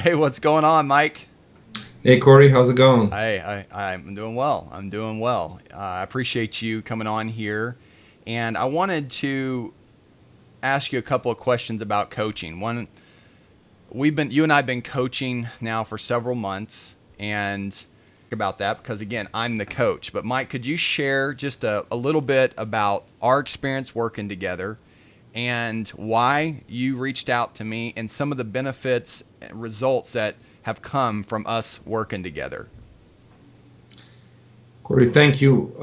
Hey, what's going on, Mike? Hey Corey, how's it going? I'm doing well. I'm doing well. I appreciate you coming on here. And I wanted to ask you a couple of questions about coaching. One, you and I have been coaching now for several months and about that because, again, I'm the coach. But, Mike, could you share just a little bit about our experience working together and why you reached out to me and some of the benefits and results that have come from us working together? Corey, thank you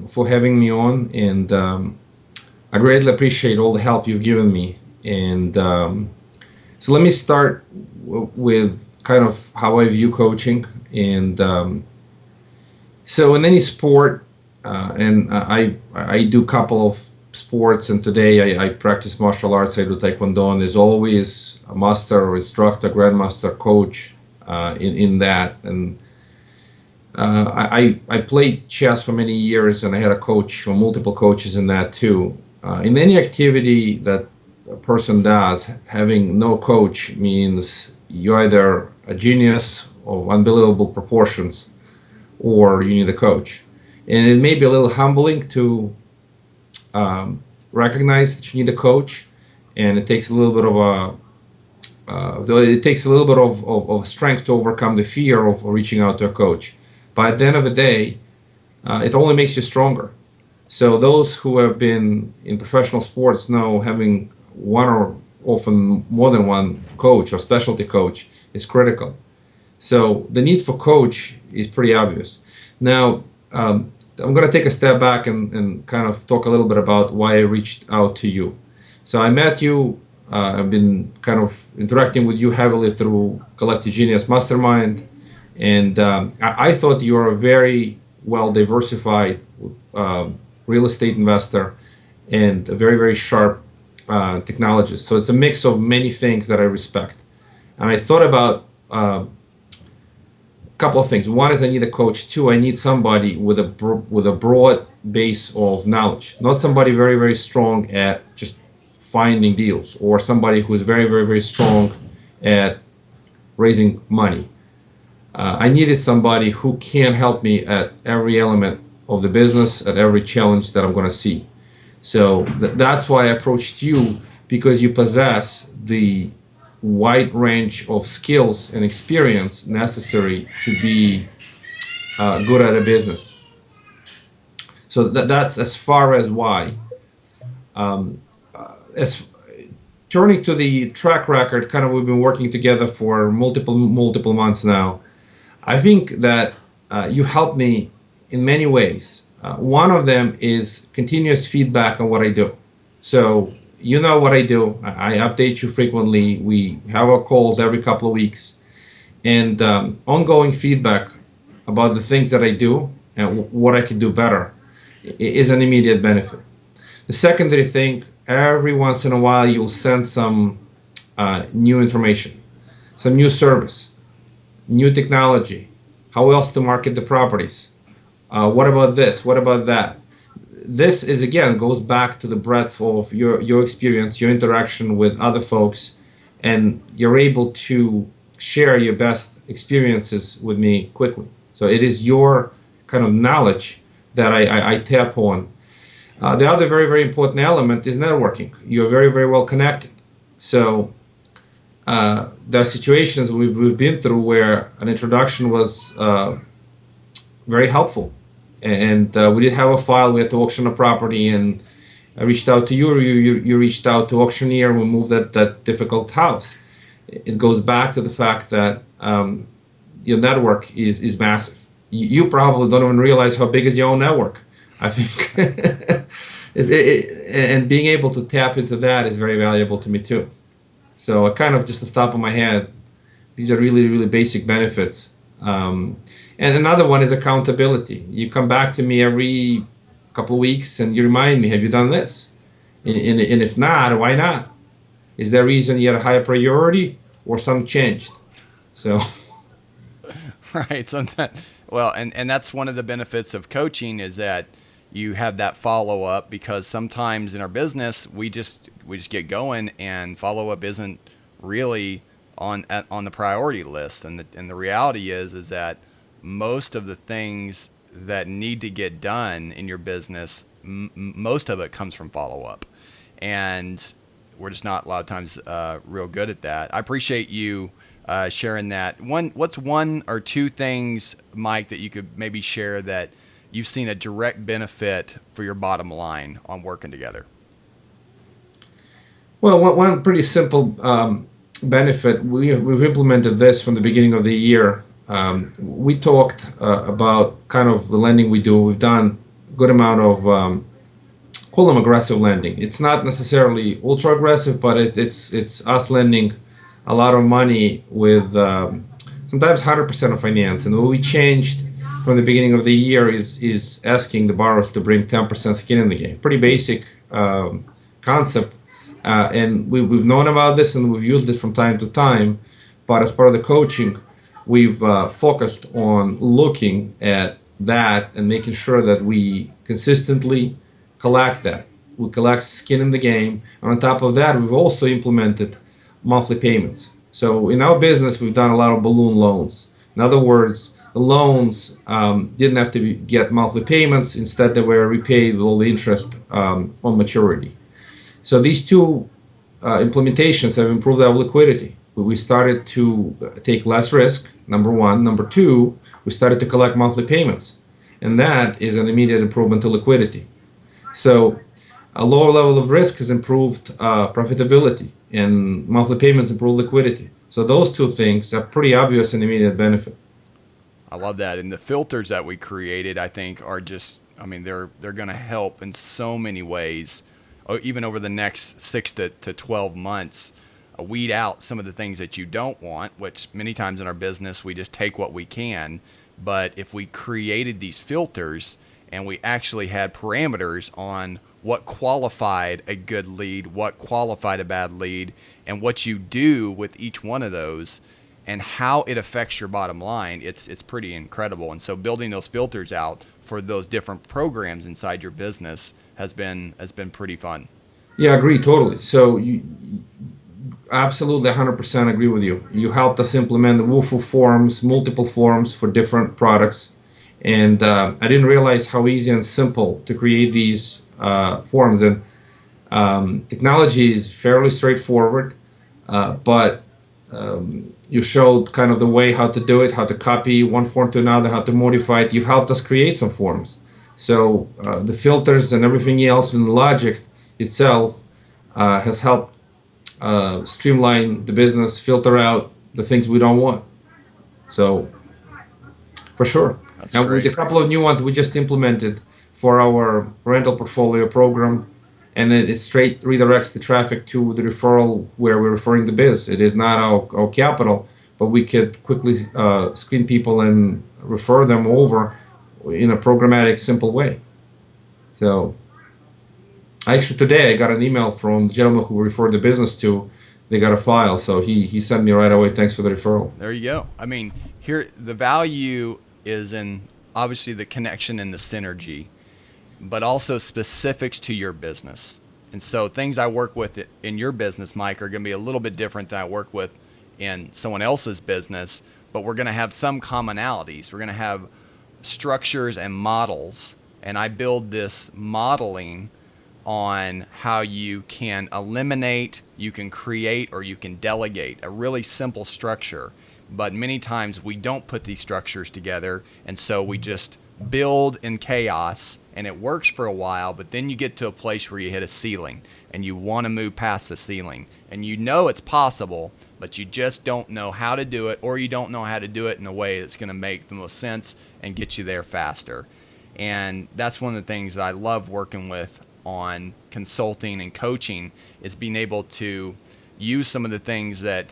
for having me on, and I greatly appreciate all the help you've given me. And so let me start with kind of how I view coaching. And so in any sport, and I do a couple of sports, and today I practice martial arts. I do Taekwondo, and there's always a master or instructor, grandmaster, coach in that. And I played chess for many years, and I had a coach or multiple coaches in that too. In any activity that a person does, having no coach means you're either a genius of unbelievable proportions or you need a coach. And it may be a little humbling to recognize that you need a coach, and it takes a little bit of of strength to overcome the fear of reaching out to a coach. But at the end of the day, it only makes you stronger. So those who have been in professional sports know having one or often more than one coach or specialty coach is critical. So the need for coach is pretty obvious. Now, I'm going to take a step back and kind of talk a little bit about why I reached out to you. So I met you. I've been kind of interacting with you heavily through Collective Genius Mastermind, and I thought you are a very well diversified real estate investor and a very, very sharp technologist. So it's a mix of many things that I respect. And I thought about a couple of things. One is I need a coach. Two, I need somebody with a broad base of knowledge, not somebody very, very strong at just finding deals, or somebody who is very, very, very strong at raising money. I needed somebody who can help me at every element of the business, at every challenge that I'm going to see. So that's why I approached you, because you possess the wide range of skills and experience necessary to be good at a business. So that's as far as why. As turning to the track record, kind of we've been working together for multiple months now. I think that you helped me in many ways. One of them is continuous feedback on what I do. So you know what I do. I update you frequently. We have our calls every couple of weeks, and ongoing feedback about the things that I do and what I can do better is an immediate benefit. The secondary thing, every once in a while, you'll send some new information, some new service, new technology, how else to market the properties. What about this? What about that? This is again goes back to the breadth of your experience, your interaction with other folks, and you're able to share your best experiences with me quickly. So it is your kind of knowledge that I tap on. The other very, very important element is networking. You're very, very well connected. So there are situations we've been through where an introduction was very helpful. And we did have a file, we had to auction a property, and I reached out to you reached out to auctioneer, we moved that difficult house. It goes back to the fact that your network is massive. You probably don't even realize how big is your own network. I think, and being able to tap into that is very valuable to me too. So I kind of just off the top of my head, these are really, really basic benefits. And another one is accountability. You come back to me every couple of weeks and you remind me, have you done this? And if not, why not? Is there a reason you had a higher priority or something changed? So, Right. Well, and that's one of the benefits of coaching is that you have that follow up because sometimes in our business we just get going and follow up isn't really on the priority list. And the reality is that most of the things that need to get done in your business, most of it comes from follow up, and we're just not a lot of times real good at that. I appreciate you sharing that. What's one or two things, Mike, that you could maybe share that you've seen a direct benefit for your bottom line on working together? Well, one pretty simple benefit, we've implemented this from the beginning of the year. We talked about kind of the lending we do. We've done a good amount of, call them aggressive lending. It's not necessarily ultra aggressive, but it's us lending a lot of money with sometimes 100% of finance. And what we changed from the beginning of the year is asking the borrowers to bring 10% skin in the game. Pretty basic concept. And we've known about this and we've used it from time to time. But as part of the coaching, we've focused on looking at that and making sure that we consistently collect that. We collect skin in the game. And on top of that, we've also implemented monthly payments. So in our business, we've done a lot of balloon loans. In other words, the loans didn't have to get monthly payments. Instead, they were repaid with all the interest on maturity. So these two implementations have improved our liquidity. We started to take less risk, number one. Number two, we started to collect monthly payments. And that is an immediate improvement to liquidity. So a lower level of risk has improved profitability, and monthly payments improve liquidity. So those two things are pretty obvious and immediate benefit. I love that. And the filters that we created, I think, are just, I mean, they're going to help in so many ways, even over the next 6 to 12 months, weed out some of the things that you don't want, which many times in our business, we just take what we can. But if we created these filters and we actually had parameters on what qualified a good lead, what qualified a bad lead, and what you do with each one of those, and how it affects your bottom line, it's pretty incredible. And so building those filters out for those different programs inside your business has been pretty fun. Yeah, I agree totally. So you absolutely 100% agree with you. You helped us implement the WUFU forms, multiple forms for different products. And I didn't realize how easy and simple to create these forms. And technology is fairly straightforward, but you showed kind of the way how to do it, how to copy one form to another, how to modify it. You've helped us create some forms. So the filters and everything else and the logic itself has helped streamline the business, filter out the things we don't want. So for sure. That's And with a great. couple of new ones we just implemented for our rental portfolio program, and it straight redirects the traffic to the referral where we're referring the biz. It is not our capital, but we could quickly screen people and refer them over in a programmatic, simple way. So actually today I got an email from the gentleman who we referred the business to. They got a file, so he sent me right away, thanks for the referral. There you go. I mean, here the value is in obviously the connection and the synergy, but also specifics to your business. And so things I work with in your business, Mike, are going to be a little bit different than I work with in someone else's business, but we're going to have some commonalities. We're going to have structures and models, and I build this modeling on how you can eliminate, you can create, or you can delegate a really simple structure. But many times we don't put these structures together, and so we just build in chaos, and it works for a while, but then you get to a place where you hit a ceiling and you want to move past the ceiling, and you know it's possible, but you just don't know how to do it, or you don't know how to do it in a way that's going to make the most sense and get you there faster. And that's one of the things that I love working with on consulting and coaching, is being able to use some of the things that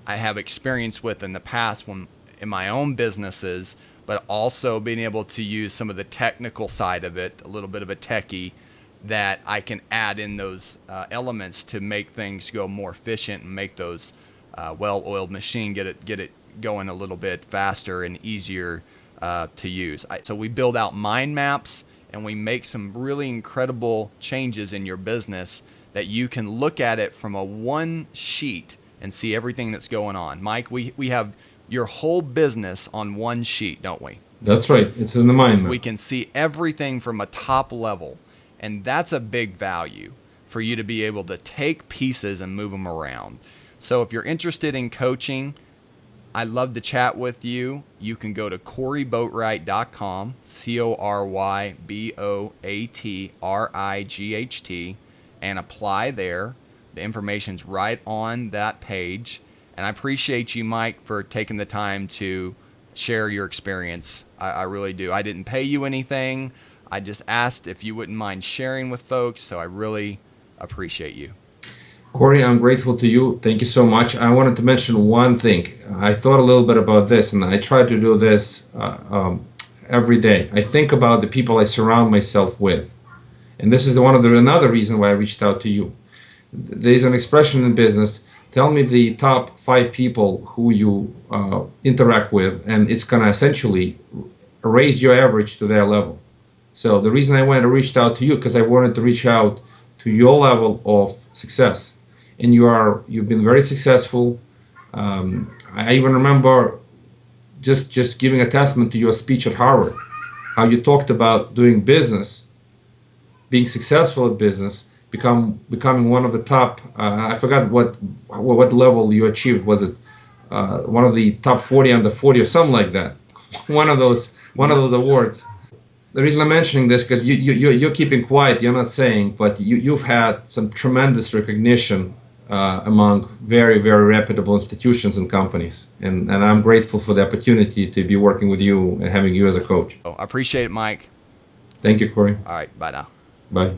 I have experience with in the past when in my own businesses, but also being able to use some of the technical side of it, a little bit of a techie, that I can add in those elements to make things go more efficient and make those well-oiled machine get it going a little bit faster and easier to use. So we build out mind maps, and we make some really incredible changes in your business that you can look at it from a one sheet and see everything that's going on. Mike, we have your whole business on one sheet, don't we? That's right. It's in the mind map. We can see everything from a top level, and that's a big value for you to be able to take pieces and move them around. So if you're interested in coaching, I'd love to chat with you. You can go to CoryBoatright.com, CoryBoatright, and apply there. The information's right on that page. And I appreciate you, Mike, for taking the time to share your experience. I really do. I didn't pay you anything. I just asked if you wouldn't mind sharing with folks, so I really appreciate you. Cory, I'm grateful to you. Thank you so much. I wanted to mention one thing. I thought a little bit about this, and I try to do this every day. I think about the people I surround myself with, and this is another reason why I reached out to you. There's an expression in business. Tell me the top 5 people who you interact with, and it's gonna essentially raise your average to their level. So the reason I reached out to you because I wanted to reach out to your level of success. And you've been very successful. I even remember just giving a testament to your speech at Harvard, how you talked about doing business, being successful at business, becoming one of the top. I forgot what level you achieved. Was it one of the top 40 under 40 or something like that? one of those awards. The reason I'm mentioning this because you're keeping quiet. You're not saying, but you've had some tremendous recognition among very, very reputable institutions and companies. And I'm grateful for the opportunity to be working with you and having you as a coach. I appreciate it, Mike. Thank you, Cory. All right, bye now. Bye.